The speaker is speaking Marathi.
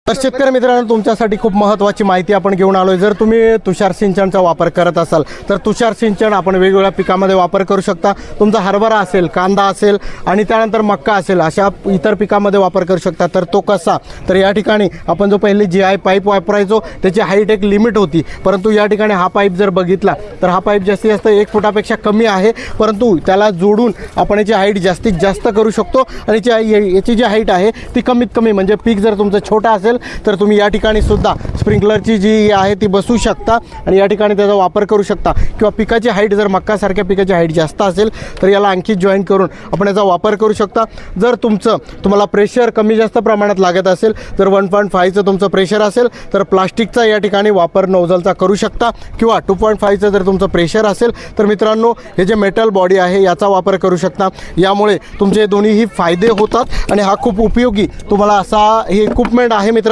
तर शेतकरी मित्रांनो, तुमच्यासाठी खूप महत्त्वाची माहिती आपण घेऊन आलोय। जर तुम्ही तुषार सिंचनचा वापर करत असाल तर तुषार सिंचन आपण वेगवेगळ्या पिकामध्ये वापर करू शकता। तुमचा हरभरा असेल, कांदा असेल आणि त्यानंतर मक्का असेल, अशा इतर पिकामध्ये वापर करू शकता। तर तो कसा, तर या ठिकाणी आपण जो पहिले GI पाईप वापरायचो त्याची हाईट एक लिमिट होती, परंतु या ठिकाणी हा पाईप जर बघितला तर हा पाईप जास्तीत जास्त 1 फुटापेक्षा कमी आहे, परंतु त्याला जोडून आपण याची हाईट जास्तीत जास्त करू शकतो। आणि याची जी हाईट आहे ती कमीत कमी, म्हणजे पीक जर तुमचं छोटा असेल तर तुम्ही या ठिकाणी सुद्धा स्प्रिंकलरची जी आहे ती बसवू शकता आणि या ठिकाणी त्याचा वापर करू शकता। किंवा पिकाची हाईट जर मक्कासारख्या पिकाची हाईट जास्त असेल तर याला आणखी जॉईन करून आपण याचा वापर करू शकता। जर तुम्हाला प्रेशर कमी जास्त प्रमाणात लागत असेल, जर 1.5चं तुमचं प्रेशर असेल तर प्लास्टिकचा या ठिकाणी वापर नोझलचा करू शकता। किंवा 2.5चं जर तुमचं प्रेशर असेल तर मित्रांनो हे जे मेटल बॉडी आहे याचा वापर करू शकता। यामुळे तुमचे दोन्हीही फायदे होतात आणि हा खूप उपयोगी तुम्हाला असा हे इक्विपमेंट आहे मित्रांनो।